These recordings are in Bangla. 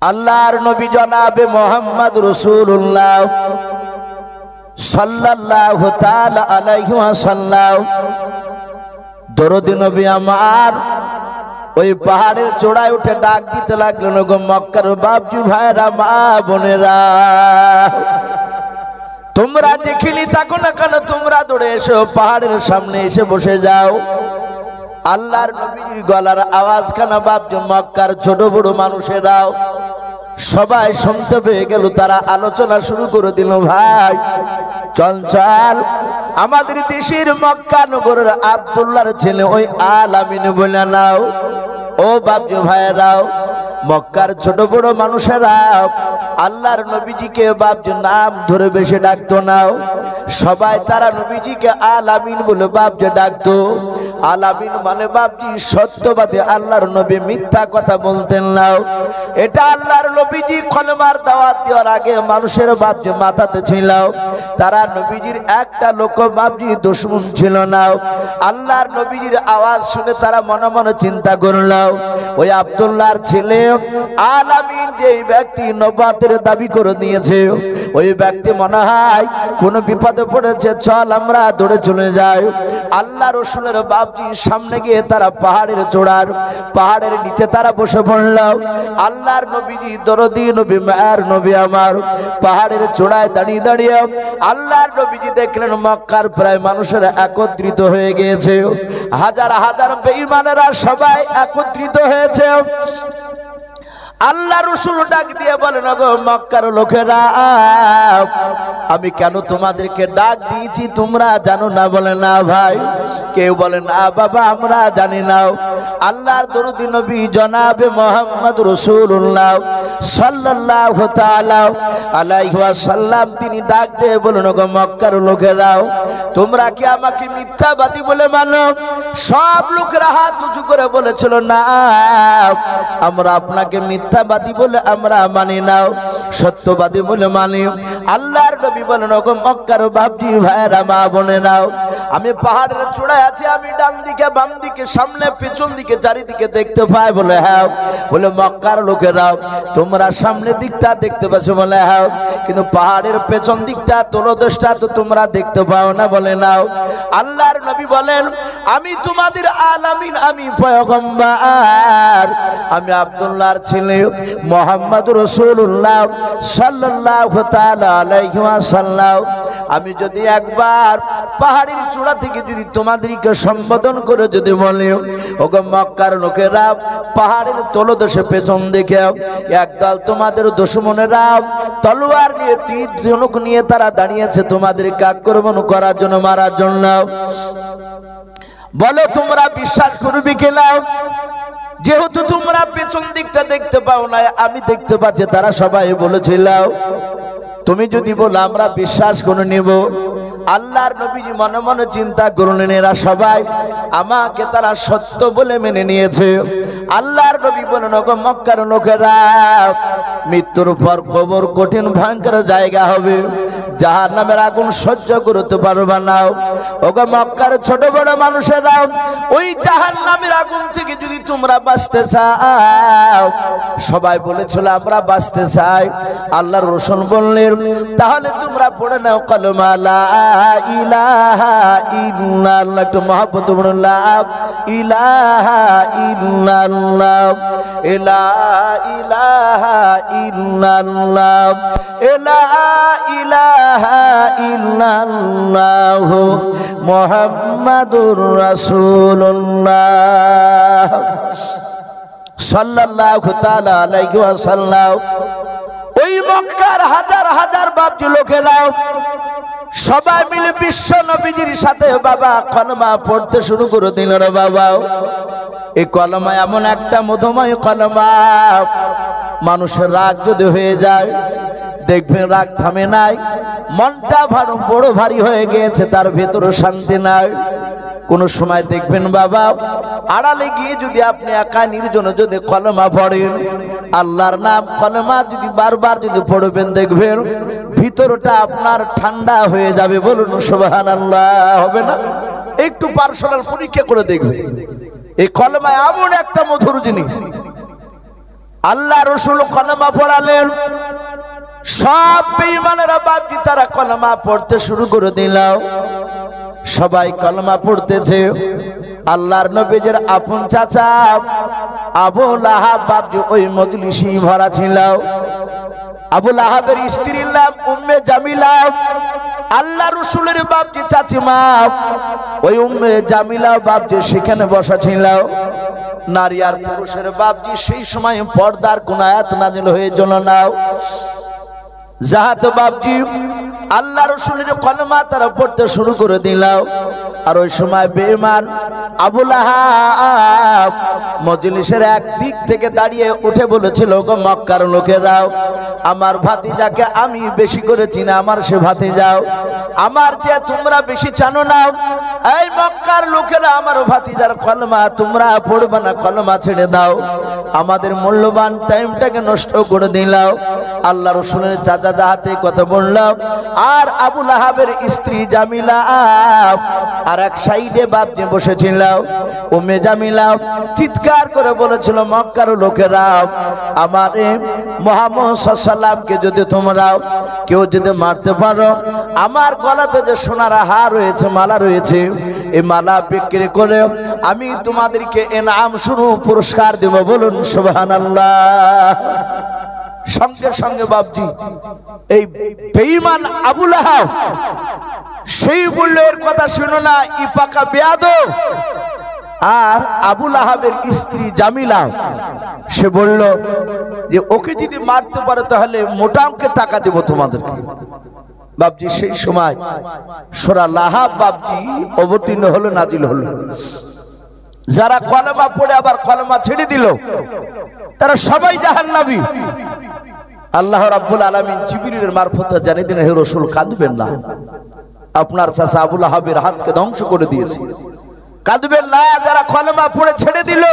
আল্লাহর নবী জনাবে মুহাম্মদ রাসূলুল্লাহ সাল্লাল্লাহু তাআলা আলাইহি ওয়াসাল্লাম দরুদ নবী আমার ওই পাহাড়ের চূড়ায় উঠে ডাক দিতে লাগলেন, গো মক্কার বাপজি ভাইরা মা বোনেরা, তোমরা যেখানে থাকো না কেন তোমরা দৌড়ে এসো, পাহাড়ের সামনে এসে বসে যাও। আল্লাহর নবীর গলার আওয়াজ খানা বাপজি মক্কার ছোট বড় মানুষেরাও সবাই শুনতে পেয়ে গেল। তারা আলোচনা শুরু করে দিল, ভাই চল চল আমাদের দেশের মক্কা নগরের আব্দুল্লাহর ছেলে ওই আলামিন বলে নাও। ও বাপজি ভাইরাও, মক্কার ছোট বড় মানুষেরা আল্লাহর নবীজিকে বাপজি নাম ধরে বেশি ডাকতো নাও। সবাই তারা নবীজিকে আলামিন বলে বাপজি ডাকতো। আলামিন মানে বাপজি সত্যবাদী, আল্লাহর নবী মিথ্যা কথা বলতেন নাও। এটা আল্লাহর নবীজি কলমার দাওয়াত দেওয়ার আগে মানুষের বাপজি মাথাতে ছিল। তারা নবীজির একটা লোক বাপজি দুশমন ছিল না। আল্লাহর নবীজির আওয়াজ শুনে তারা মনে মনে চিন্তা করল, ওই আব্দুল্লাহর ছেলে আলামিন যেই ব্যক্তি নবুয়তের দাবি করে নিয়েছে, ওই ব্যক্তি মনে হয় কোনো বিপদে পড়েছে, চল আমরা দৌড়ে চলে যাই। আল্লাহ রসুলের বাপজি সামনে গিয়ে তারা পাহাড়ের নিচে তারা বসে পড়ল। আল্লাহর নবীজি দরদি নবী মায়ের নবী আমার পাহাড়ের চূড়ায় দাঁড়িয়ে দাঁড়িয়ে আল্লাহর নবীজি দেখলেন মক্কার প্রায় মানুষেরা একত্রিত হয়ে গিয়েছে। হাজার হাজার বেঈমানেরা সবাই একত্রিত হয়েছে। আল্লাহ রসুল ডাক দিয়ে বলেন, গো মক্কার লোকেরা, আমি কেন তোমাদেরকে ডাক দিয়েছি তোমরা জানো না? বলে না ভাই। কেউ বলে না বাবা আমরা জানি না। আল্লাহর দরুদি নবী জনাবে মুহাম্মদ রাসূলুল্লাহ সাল্লাল্লাহু তাআলা আলাইহি ওয়াসাল্লাম তিনি ডাক দিয়ে বলেন, গো মক্কার লোকেরাও, তোমরা কি আমাকে মিথ্যাবাদী বলে মানো? সব লোকেরা হাত উঁচু করে বলেছিল, না আমরা আপনাকে মিথ্যাবাদী বলে আমরা মানি না, সত্যবাদী বলে মানি। আল্লাহর নবী বলেন, গো মক্কার বাপজি ভাইরা মা বোনেরা, আমি পাহাড়ের চূড়ায় আছি, আমি ডান দিকে বাম দিকে সামনে পেছন দিকে চারিদিকে দেখতে পাই। বলে হ্যাঁ। বলে মক্কার লোকেরা, তোমরা সামনের দিকটা দেখতে পাচ্ছ? বলে হ্যাঁ। কিন্তু পাহাড়ের পেছন দিকটা তলদেশটা তো তোমরা দেখতে পাও না? বলে নাও। আল্লাহর নবী বলেন, আমি তোমাদের আলামিন, আমি পয়গম্বর, আমি আব্দুল্লাহর ছেলে মুহাম্মদ রাসূলুল্লাহ সাল্লাল্লাহু তাআলা আলাইহি ওয়াসাল্লাম। আমি যদি একবার পাহাড়ের চূড়া থেকে যদি তোমাদেরকে সম্বোধন করে যদি বলি, ওগো মক্কার লোকেরা, পাহাড়ের তলদেশে পেছন দিকে একদল তোমাদের দুশমনেরা তলোয়ার নিয়ে তীর ধনুক নিয়ে তারা দাঁড়িয়েছে তোমাদেরকে আক্রমণ করার জন্য, মারার জন্য। বলো তোমরা বিশ্বাস করবে কিনা? যেহেতু তোমরা পেছন দিকটা দেখতে পাও না, আমি দেখতে পাচ্ছি। তারা সবাই বলেছিল, তুমি যদি বলো আমরা বিশ্বাস করে নেব। আল্লাহর নবীজি মনে মনে চিন্তা করলেন, এরা সবাই আমাকে তারা সত্য বলে মেনে নিয়েছে। আল্লাহর নবী বলেন, ওগো মক্কার লোকেরা, মৃত্যুর পর কবর কঠিন ভয়ঙ্কর জায়গা হবে, জাহান্নামের আগুন সহ্য করতে পারবে না। ওগো মক্কার ছোট বড় মানুষেরা, ওই জাহান্নামের আগুন থেকে যদি তোমরা বাঁচতে চাও, সবাই বলেছিল আমরা বাঁচতে চাই। আল্লাহর রাসূল বললেন, তাহলে তোমরা পড়ে নাও কালেমা লা ইলাহা ইল্লাল্লাহ। একটু মহব্বত বলুন, লা ইলাহা ইল্লাল্লাহ, লা ইলাহা ইল্লাল্লাহ, লা ইলাহা ইল্লাল্লাহ মুহাম্মাদুর রাসূলুল্লাহ সাল্লাল্লাহু তাআলা আলাইহি ওয়াসাল্লাম। ওই মক্কার হাজার হাজার বাপজি লোকেরা সবাই মিলে বিশ্ব নবীজির সাথে বাবা কলমা পড়তে শুরু করে দিল। রে বাবা, এই কলমা এমন একটা মধুময় কলমা, মানুষের রাগ যদি হয়ে যায় দেখবেন রাগ থামে নাই, মনটা বড় ভারী হয়ে গিয়েছে, তার ভেতরে শান্তি নাই। কোন সময় দেখবেন বাবা আড়ালে গিয়ে যদি আপনি একা নির্জনে যদি কলমা পড়েন, আল্লাহর নাম কলমা যদি বারবার যদি পড়বেন, দেখবেন ভিতরটা আপনার ঠান্ডা হয়ে যাবে। বলুন সুবহানাল্লাহ। হবে না? একটু পার্সোনাল পরীক্ষা করে দেখবেন। এই কলমা এমন একটা মধুর জিনিস, আল্লাহ রসুল কলমা পড়ালেন। সব বেঈমানেরা বাপজি তারা কলমা পড়তে শুরু করে দিল। সবাই কলমা পড়তেছে। আল্লাহর নবীর আপন চাচা আবু লাহাব বাপজি ওই মজলিসে ভরা ছিল। আবু লাহাবের স্ত্রীর নাম উম্মে জামিলা। আল্লাহ রসুলের বাপজি চাচিমা ওই উম্মে জামিলা বাপজি সেখানে বসা ছিল। নারী আর পুরুষের বাপজি সেই সময় পর্দার কোন আয়াত নাযিল হয়েছিল না। যাহাতে বাপজি আল্লাহ রসুলের কলমা তারা পড়তে শুরু করে দিল। আর ওই সময় বেঈমান আবু লাহাব মজলিসের এক দিক থেকে দাঁড়িয়ে উঠে বলেছিল, গো মক্কার লোকেরাও, আমার ভাতিজাকে আমি বেশি করে চিনি, আমার সে ভাতিজাও আমার যে তোমরা বেশি জানো না। এই মক্কার লোকেরা আমার ভাতিজার কলমা তোমরা পড়বে না, কলমা ছেড়ে দাও। আমাদের মূল্যবান টাইমটাকে নষ্ট করে দিলাও। আল্লাহ রসুলের চাচা যাহাতে কথা বললাম, আর আবু লাহাবের স্ত্রী জামিলা আর এক সাইডে বাপজি বসেছিল। উম্মে জামিলা চিৎকার করে বলেছিল, মক্কার লোকেরা, আমার মুহাম্মদ সাল্লাল্লাহু আলাইহি ওয়াসাল্লামকে যদি তোমরা কেউ যদি মারতে পারো, আমার গলাতে যে সোনার হার রয়েছে, মালা রয়েছে, এই মালা বিক্রি করে আমি তোমাদেরকে ইনাম স্বরূপ পুরস্কার দেব। বলুন সুবহানাল্লাহ। সঙ্গে সঙ্গে বাপজি এই বেঈমান আবু লাহাব সেই বলল, এর কথা শুনো না, ইপাকা বেয়াদব। আর আবু লাহাবের স্ত্রী জামিলা সে বলল যে ওকে যদি মারতে পারো তাহলে মোটা অঙ্কের টাকা দেব তোমাদেরকে। বাপজি সেই সময় সূরা লাহাব বাপজি অবতীর্ণ হলো, নাজিল হলো। যারা কলমা পড়ে আবার কলমা ছেড়ে দিল তারা সবাই জাহান্নামী। আল্লাহ রাব্বুল আলামিন জিবরিলের মারফতে জানিয়ে দিলেন, হে রাসূল কাঁদবেন না, আপনার চাচা আবু লাহাবের হাতকে ধ্বংস করে দিয়েছে, কাঁদবেন না। যারা কলমা পড়ে ছেড়ে দিল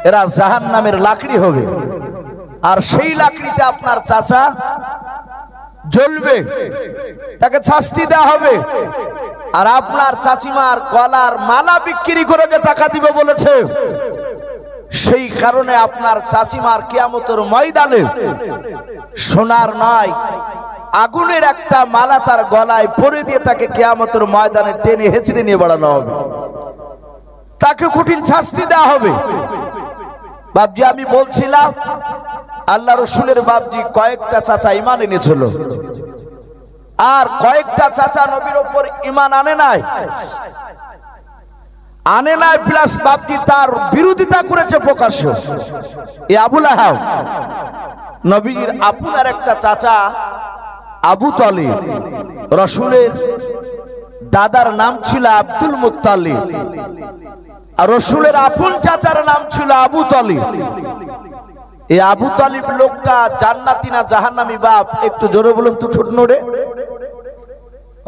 এরা জাহান্নামের লাকড়ি হবে, আর সেই লাকড়িতে আপনার চাচা জ্বলবে, তাকে শাস্তি দেওয়া হবে। আর আপনার চাচিমার গলার মালা বিক্রি করে যে টাকা দিবে বলেছে, সেই কারণে আপনার চাচিমার কিয়ামতের ময়দানে সোনার নয় আগুনের একটা মালা তার গলায় পরে দিয়ে তাকে কিয়ামতের ময়দানে টেনে হেঁচড়ে নিয়ে বেড়ানো হবে, তাকে কঠিন শাস্তি দেওয়া হবে। বাপজি আমি বলছিলাম আল্লাহ রসুলের বাপজি কয়েকটা চাচা ঈমান এনেছিল, আর কয়েকটা চাচা নবীর উপর ঈমান আনে নাই। প্লাস বাপজি তার বিরোধিতা করেছে প্রকাশ্য। এই আবু লাহাব নবীর আপনার একটা চাচা আবু তালিব, রসুলের দাদার নাম ছিল আব্দুল মুত্তালিব, আর রসুলের আপন চাচার নাম ছিল আবু তালিব। এই আবু তালিব লোকটা জান্নাতি না জাহান্নামী? বাপ একটু জোরে বলুন তো, ঠোঁট নড়ে।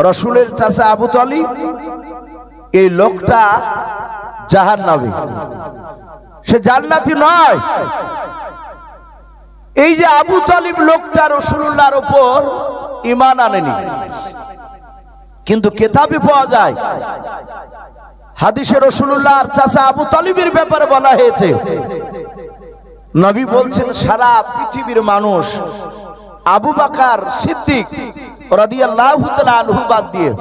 রসুলের চাচা আবু তালিব এই লোকটা জাহান্নামী, সে জান্নাতি নয়। এই যে আবু তালিব লোকটা রাসূলুল্লাহর উপর ঈমান আনেনি, কিন্তু কিতাবে পাওয়া যায় হাদিসে রাসূলুল্লাহর চাচা আবু তালিবের ব্যাপারে বলা হয়েছে, নবী বলছেন সারা পৃথিবীর মানুষ আবু বকর সিদ্দিক রাদিয়াল্লাহু তাআলা আনহু বাদ দিয়ে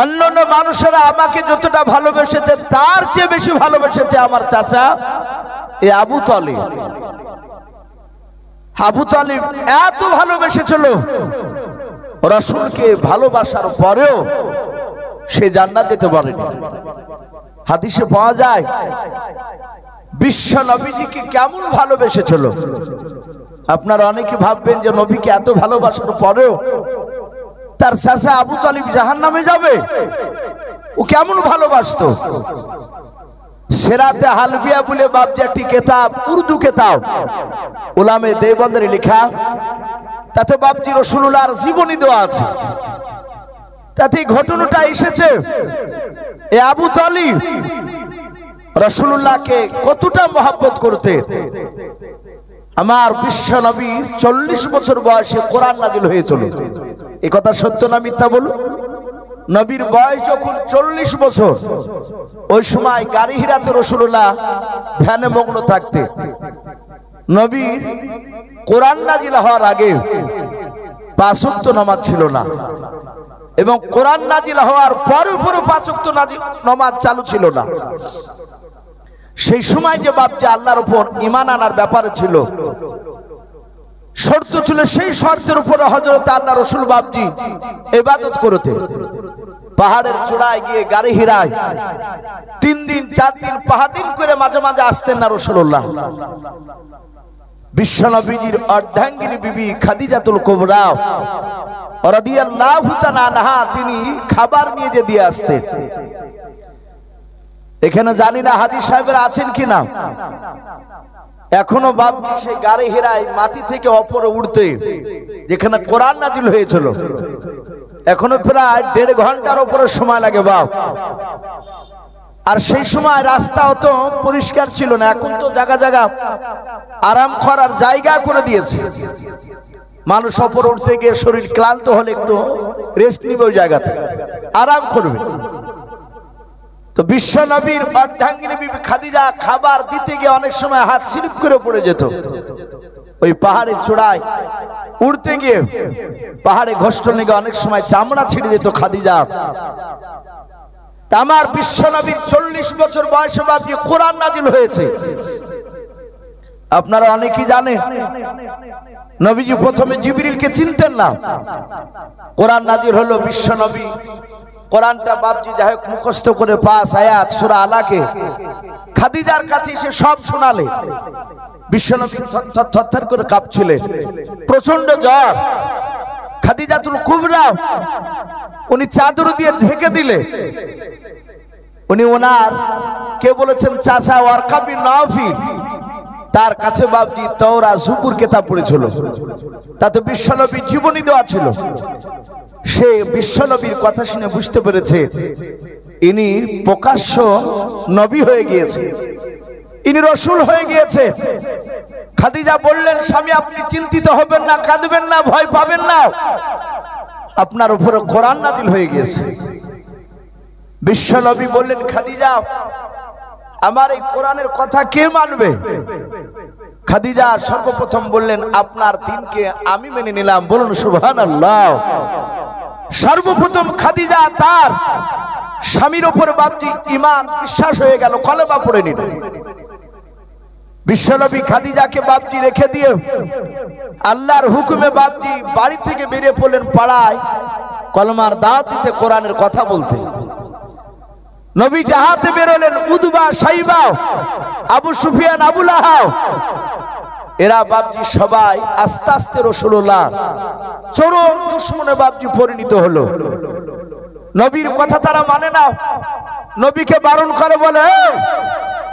অন্যান্য মানুষেরা আমাকে যতটা ভালোবেসেছে তার চেয়ে বেশি ভালোবেসেছে আমার চাচা এই আবু তালিব। আবু তালিব এত ভালোবেসেছিল রাসূলকে, ভালোবাসার পরেও সে জান্নাত যেতে পারেনি। হাদিসে পাওয়া যায় বিশ্ব নবীজিকে কেমন ভালোবেসেছিল। আপনারা অনেকে ভাববেন যে নবীকে এত ভালোবাসার পরেও তার চাচা আবু তালিব জাহান্নামে যাবে, ও কেমন ভালোবাসতো। সেরাতে হালবিয়া বলে বাপজি একটি কিতাব, উর্দু কিতাব, উলামে দেওবন্দের লেখা, তাতে বাপজি রাসূলুল্লাহর জীবনী দেওয়া আছে। তাতে ঘটনাটা এসেছে এ আবু তালিব রাসূলুল্লাহকে কতটা মহব্বত করতে। আমার বিশ্ব নবীর 40 বছর বয়সে কোরআন নাজিল হয়েছিল। এই কথা সত্য না মিথ্যা বলুন? নবীর বয়স যখন 40 বছর, ওই সময় গাড়ি হিরাতে রাসূলুল্লাহ ভ্যানে মগ্ন থাকতে নবীর কোরআন নাজিল হওয়ার আগে 5 ওয়াক্ত নামাজ ছিল না, এবং কোরআন নাজিল হওয়ার পরে 5 ওয়াক্ত নামাজ চালু ছিল না। সেই সময় যে বাপজি আল্লাহর উপর ঈমান আনার ব্যাপারে ছিল, শর্ত ছিল, সেই শর্তের উপরে হযরত আল্লাহ রাসূল বাপজি ইবাদত করতে পাহাড়ের চূড়ায় গিয়ে গাড়ি হিরায় 3 দিন 4 দিন পাহাড়িন করে মাঝে মাঝে আসতেন না রাসূলুল্লাহ। বিশ্বনবীজির অর্ধাঙ্গিনী বিবি খাদিজাতুল কুবরা রাদিয়াল্লাহু তাআলা আনহা তিনি খাবার নিয়ে যে দিয়ে আসতেন। এখানে জানি না হাজী সাহেবরা আছেন কিনা, এখনো বাপজি সেই গাড়ি হিরায় মাটি থেকে উপরে উঠতে যেখানে কোরআন নাজিল হয়েছিল, এখনো প্রায় 1.5 ঘন্টার উপরে সময় লাগে বাপ। আর সেই সময় রাস্তা অত পরিষ্কার ছিল না, এখন তো জায়গা জায়গা আরাম করার জায়গা করে দিয়েছে। মানুষ উপরে উঠতে গিয়ে শরীর ক্লান্ত হলে একটু রেস্ট নিবে, ওই জায়গাতে আরাম করবে। তো বিশ্ব নবীর অর্ধাঙ্গিনী বিবি খাদিজা খাবার দিতে গিয়ে অনেক সময় হাত স্লিপ করে পড়ে যেত। ওই পাহাড়ের চূড়ায় উঠতে গিয়ে পাহাড়ে ঘষ্ট লেগে অনেক সময় চামড়া ছিঁড়ে যেত খাদিজা। আমার বিশ্ব নবীর 40 বছর বয়সে বাপজি কোরআন নাজিল হয়েছে। আপনারা অনেকেই জানেন নবীজি প্রথমে জিবরিলকে চিনতেন না। কোরআন নাজিল হলো, বিশ্ব নবী কোরআনটা বাপজি যাই হোক মুখস্থ করে 5 আয়াত সূরা আলাকে খাদিজার কাছে এসে সব শোনালে। বিশ্বনবী থরথর করে কাঁপছিলেন, প্রচন্ড জ্বর। খাদিজাতুল কুবরা উনি চাদর দিয়ে ঢেকে দিলে। উনি ওনার কে বলেছেন চাচা ওয়ারকা বিন নাফিল, তার কাছে বাপজি তাওরাত জুবুর কিতাব পড়েছিল, তাতে বিশ্বনবীর জীবনী দেওয়া ছিল। সে বিশ্বনবীর কথা শুনে বুঝতে পেরেছে ইনি প্রকাশ্য নবী হয়ে গিয়েছে, ইনি রাসূল হয়ে গিয়েছে। খাদিজা বললেন, স্বামী আপনি চিন্তিত হবেন না, কাঁদবেন না, ভয় পাবেন না, আপনার উপরে কোরআন নাজিল হয়ে গিয়েছে। বিশ্বনবী বললেন, খাদিজা আমার এই কোরআনের কথা কে মানবে? খাদিজা সর্বপ্রথম বললেন, আপনার দ্বীনকে আমি মেনে নিলাম। বলুন সুবহানাল্লাহ। সর্বপ্রথম খাদিজা তার স্বামীর উপর বাপজি ঈমান বিশ্বাস হয়ে গেল, কলেমা পড়ে নিল। বিশ্বনবী খাদিজাকে বাপজি রেখে দিয়ে আল্লাহর হুকুমে বাপজি বাড়ি থেকে বেরিয়ে পড়লেন পাড়ায় কলমার দাওয়াত দিতে, কোরআনের কথা বলতে। নবী জাহাতে বেরোলেন, উদবা, সাইবা, আবু সুফিয়ান, আবু লাহাব, এরা বাপজি সবাই আস্তে আস্তে রাসূলুল্লাহ চরম দুশমনে বাপজি পরিণত হলো। নবীর কথা তারা মানে না, নবীকে বারণ করে, বলে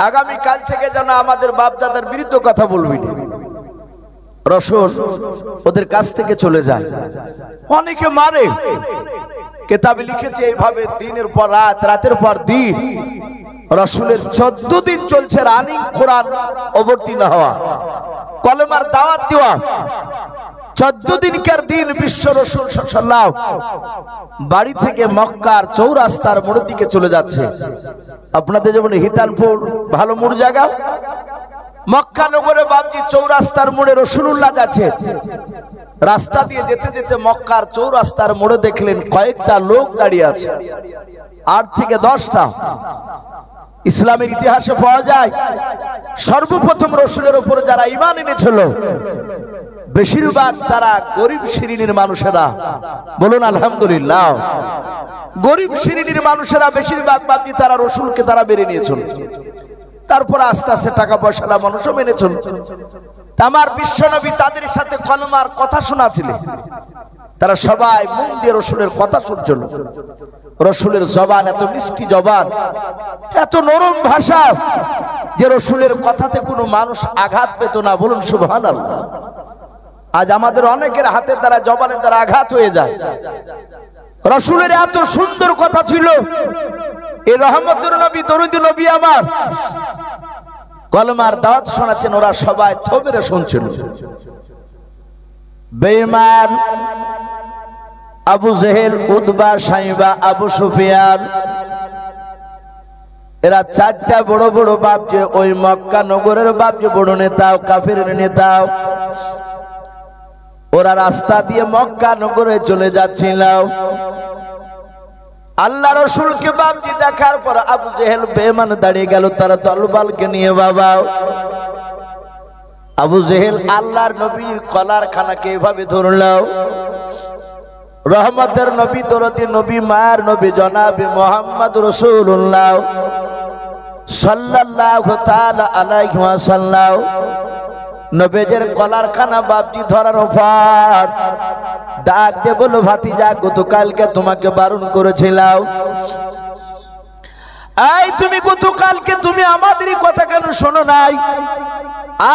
আগামী কাল থেকে যেন আমাদের বাপ দাদার বিরুদ্ধে কথা বলবি না। রাসূল ওদের কাছ থেকে চলে যায়। অনেকে মারে, কিতাবে লিখেছে এইভাবে দিনের পর রাত, রাতের পর দিন রাসূলের 14 দিন চলছে রানিং কোরআন অবতীর্ণ হওয়া, কলেমার দাওয়াত দেওয়া। 14 দিনকার দিন বিশ্ব রাসূল সাল্লাল্লাহু বাড়ি থেকে মক্কার চৌরাস্তার মোড়ের দিকে চলে যাচ্ছে। আপনাদের যেমন হিতানপুর ভালো মোড় জায়গা, মক্কা নগরে বাপজি চৌরাস্তার মোড়ে রাসূলুল্লাহ যাচ্ছে। রাস্তা দিয়ে যেতে যেতে মক্কার চৌরাস্তার মোড়ে দেখলেন কয়েকটা লোক দাঁড়িয়ে আছে, 8 থেকে 10টা। ইসলামের ইতিহাসে পাওয়া যায় সর্বপ্রথম রাসূলের উপর যারা ঈমান এনেছিল বেশিরভাগ তারা গরিব শ্রেণীর মানুষেরা। বলুন আলহামদুলিল্লাহ। গরিব শ্রেণীর মানুষেরা বেশিরভাগ বাপজি তারা রাসূলকে তারা মেনে নিয়েছিল। তারপর আস্তে আস্তে টাকা পয়সালা মানুষও মেনেছিল। আমার বিশ্বনবী তাদের সাথে কলমার কথা শোনাছিলেন, তারা সবাই মন দিয়ে রাসূলের কথা শুনছিল। রাসূলের জবান এত মিষ্টি জবান, এত নরম ভাষা যে রাসূলের কথাতে কোনো মানুষ আঘাত পেত না। বলুন সুবহানাল্লাহ। আজ আমাদের অনেকের হাতের দ্বারা জবানের দ্বারা আঘাত হয়ে যায়। রাসূলের এত সুন্দর কথা ছিল। এই রহমতের নবী, দরুদ নবী আমার কলমার দাওয়াত শোনাচ্ছেন, ওরা সবাই থমেরে শুনছিল। বেঈমান আবু জেহেল, উতবা, সাইবা, আবু সুফিয়ান এরা চারটা বড় বড় বাপ যে ওই মক্কা নগরের বাপ যে বড় নেতাও কাফেরের নেতাও ওরা রাস্তা দিয়ে মক্কা নগরে চলে যাচ্ছিল। আল্লাহ রসুলকে বাপজি দেখার পর আবু জেহেল বেঈমান দাঁড়িয়ে গেল তারা তলবারকে নিয়ে। বাবা আবু জেহেল আল্লাহর নবীর কলার খানাকে এভাবে ধরলো। রহমতের নবী দরদি নবী মায়ের নবী জনাবে মুহাম্মদ রাসূলুল্লাহ সাল্লাল্লাহু তাআলা আলাইহি ওয়াসাল্লাম নবীজের কলার খানা বাপজি ধরার পর ডাক দিয়ে বলো, ভাতিজা গতকালকে তোমাকে বারণ করেছিলাম, এই তুমি গতকালকে তুমি আমাদেরই কথা কেন শোনো নাই?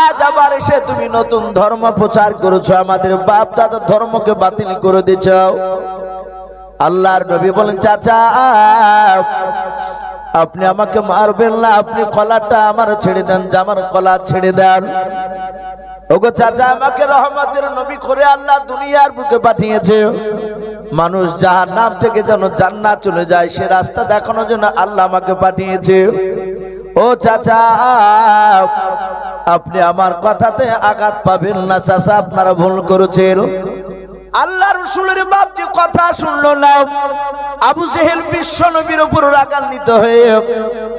আজ আবার এসে তুমি নতুন ধর্ম প্রচার করেছো, আমাদের বাপ দাদার ধর্মকে বাতিল করে দিয়েছ। আল্লাহর নবী বলেন, চাচা আপনি আমাকে মারবেন না, আপনি কলারটা আমার ছেড়ে দেন, জামার কলা ছেড়ে দেন। ওগো চাচা, আমাকে রহমতের নবী করে আল্লাহ দুনিয়ার বুকে পাঠিয়েছে, মানুষ জাহান্নাম থেকে যেন জান্নাত চলে যায় সে রাস্তা দেখানোর জন্য আল্লাহ আমাকে পাঠিয়েছে। ও চাচা আপনি আমার কথাতে আঘাত পাবেন না, চাচা আপনারা ভুল করেছেন। আল্লাহ রাসূলের বাপ যে কথা শুনলো না, আবু জেহেল বিশ্ব নবীর উপর রাগান্বিত হয়ে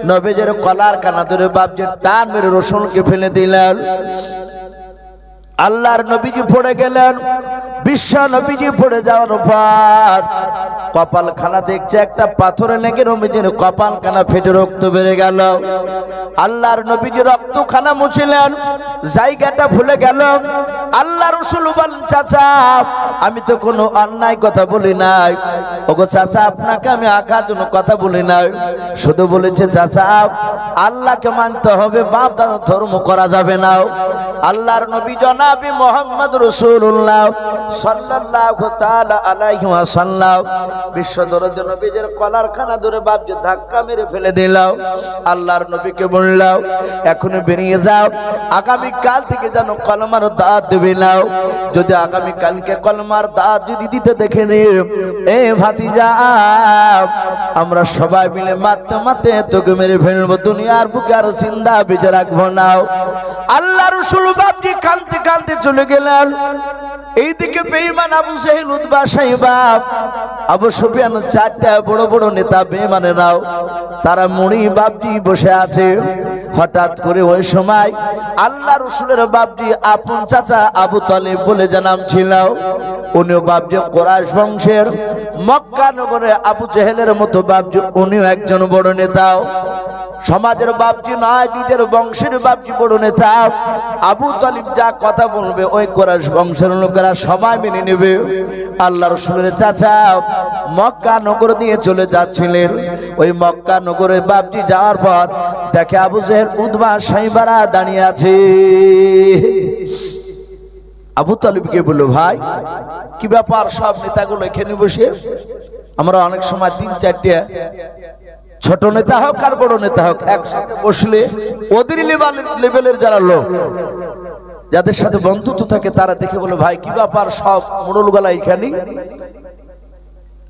নবীজের কলার কানা ধরে বাপ যে টান মেরে রসুলকে ফেলে দিলেন। আল্লাহর নবীজি পড়ে গেলেন। বিশ্ব নবীজি পড়ে যাওয়ার পর কপাল খানা দেখছে একটা পাথরে লেগে নবীজির কপাল খানা ফেটে রক্ত বেড়ে গেল। আল্লাহর নবীজি রক্ত খানা মুছিলেন, জায়গাটা ভুলে গেল। আল্লাহ রাসূল বলেন, চাচা আমি তো কোনো অন্যায় কথা বলি নাই। ওগো চাচা, আপনাকে আমি আঘাত জন্য কথা বলি নাই, শুধু বলেছে চাচা আল্লাহকে মানতে হবে, বাপ দাদা ধর্ম করা যাবে না। আল্লাহর নবী জনাবে মুহাম্মদ রাসূলুল্লাহ সাল্লাল্লাহু তাআলা আলাইহি ওয়াসাল্লাম বিশ্ব দরদি নবীর কলার খানা ধরে বাপ যে ধাক্কা মেরে ফেলে দিল। আল্লাহর নবীকে বলল, এখন বেরিয়ে যাও, আগামী কাল থেকে যেন কলমার দাওয়াত দেবে না। যদি আগামী কালকে কলমার দাওয়াত যদি দিতে দেখে নি, এ ভাতিজা আমরা সবাই মিলে মারতে মারতে তোকে মেরে ফেলবো, দুনিয়ার বুকে আর জিন্দা বেঁচে রাখবো না। আল্লাহ রাসূল বাপজি কাঁদতে কাঁদতে চলে গেলেন। এইদিকে বেঈমান আবু জেহেল, উতবা, সাইবা, আবু সুফিয়ান, চারটা বড় বড় নেতা বেঈমানেরাও তারা মুড়ি বাপজি বসে আছে। হঠাৎ করে ওই সময় আল্লাহ রাসূলের বাপজি আপন চাচা আবু তালিব বলে যে নাম ছিল, উনিও বাপজি কুরাইশ বংশের, মক্কা নগরে আবু জেহেলের মতো বাপজি উনিও একজন বড় নেতা। সমাজের বাপজি নয়, নিজের বংশের বাপজি বড় নেতা। আবু তালিব যা কথা বলবে ওই কুরাইশ বংশের লোকেরা সবাই মেনে নেবে। আল্লাহ রাসূলের চাচা মক্কা নগর দিয়ে চলে যাচ্ছিলেন। ওই মক্কা নগরে বাপজি যাওয়ার পর দেখে আবু জেহেল, উতবা, সাইবারা দাঁড়িয়ে আছে। আবু তালিবকে বলল, ভাই কি ব্যাপার? সব নেতাগুলো এখানে বসে, আমরা অনেক সময় তিন চারটে ছোট নেতা হোক আর বড় নেতা হোক একসাথে বসলে ওদের লেভেলের যারা লোক যাদের সাথে বন্ধুত্ব থাকে তারা দেখে বলে, ভাই কি ব্যাপার সব মোড়লগুলা এখানে?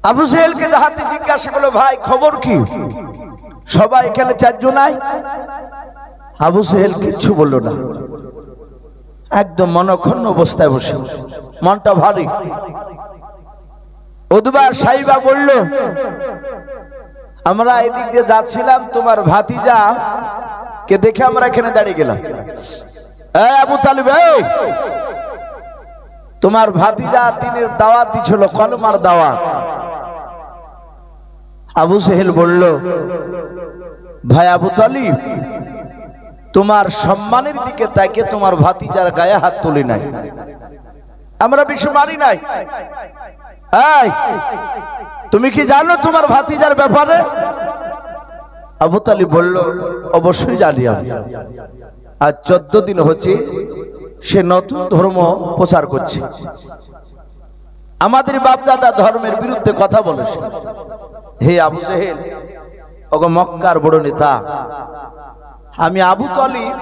আবু জেহেলকে হাতে জিজ্ঞাসা করলো, ভাই খবর কি? সবাই এখানে চারজন নাই। আবু জেহেল কিচ্ছু বলল না, একদম মনক্ষুণ্ণ অবস্থায় বসে, মনটা ভারী। উতবা, সাইবা বলল, আমরা এদিক দিয়ে যাচ্ছিলাম, তোমার ভাতিজা কে দেখে আমরা এখানে দাঁড়িয়ে গেলাম। আবু তালিব, তোমার ভাতিজা দিনের দাওয়াত দিছিল, কলমার দাওয়াত। আবু জেহেল বলল, ভাই আবু তালিব, তোমার সম্মানের দিকে তাকে তোমার ভাতিজার গায়ে হাত তুলি নাই, আমরা বেশি মারি নাই। তুমি কি জানো তোমার ভাতিজার ব্যাপারে? আবু তালিব বলল, অবশ্যই জানি আমি। আজ 14 দিন হচ্ছে সে নতুন ধর্ম প্রচার করছে, আমাদের বাপ দাদা ধর্মের বিরুদ্ধে কথা বলেছে। হে আবু জেহেল, ওগো মক্কার বড় নেতা, আমি আবু তালিব,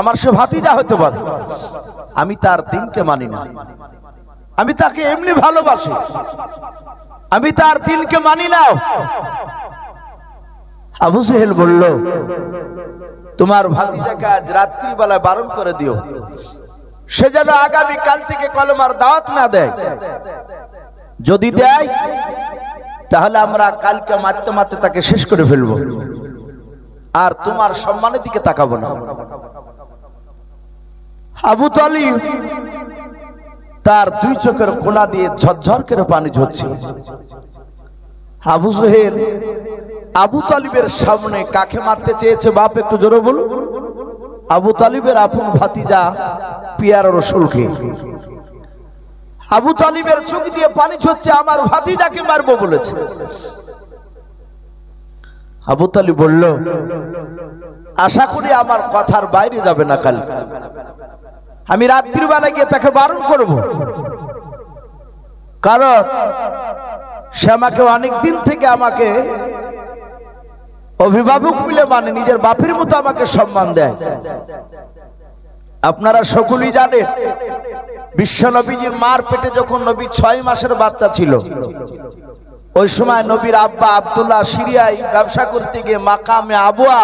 আমার সে ভাতিজা হতে পারে, আমি তার দিনকে মানি না, আমি তাকে এমনি ভালোবাসি, আমি তার দিনকে মানি না। আবু জেহেল বলল, তোমার ভাতিজাকে আজ রাত্রিবেলায় বারণ করে দিও, সে যেন আগামী কাল থেকে কলেমার দাওয়াত না দেয়। যদি দেয় তাহলে আমরা কালকে মারতে মারতে তাকে শেষ করে ফেলবো, আর তোমার সম্মানের দিকে তাকাবো না। আবু তালিব তার দুই চোখের কোনা দিয়ে ঝরঝর করে পানি ঝরছে। আবু জেহেল আবু তালিবের সামনে কাকে মারতে চেয়েছে? বাপ একটু জোরে বলুন। আবু তালিবের আপন ভাতিজা পিয়ারা রসুলকে। আবু তালিবের চোখ দিয়ে পানি ঝরছে, আমার ভাতিজাকে মারবো বলেছে। আবু তালিব বলল, আশা করি আমার কথার বাইরে যাবে না, কাল আমি রাত্রিবেলা গিয়ে তাকে বারণ করব, কারণ সে আমাকে অনেক দিন থেকে আমাকে অভিভাবক বলে মানে, নিজের বাপের মতো আমাকে সম্মান দেয়। আপনারা সকলেই জানেন, বিশ্ব নবীজির মার পেটে যখন নবী 6 মাসের বাচ্চা ছিল, ওই সময় নবীর আব্বা আব্দুল্লাহ সিরিয়ায় ব্যবসা করতে গিয়ে মাকামে আবুয়া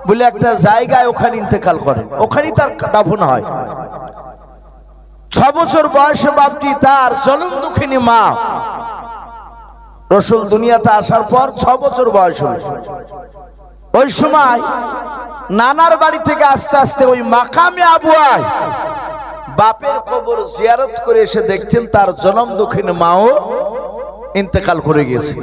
বলে একটা জায়গায় ওখানে ইন্তেকাল করেন, ওখানেই তার দাফন হয়। 6 বছর বয়সে বাপটি তার জনম দুঃখিনী মা রসুল দুনিয়াতে আসার পর 6 বছর বয়স হল। ওই সময় নানার বাড়ি থেকে আস্তে আস্তে ওই মাকামে আবুয়ায় বাপের কবর জিয়ারত করে এসে দেখছেন তার জনম দুঃখিনী মাও ইন্তেকাল করে গেছে।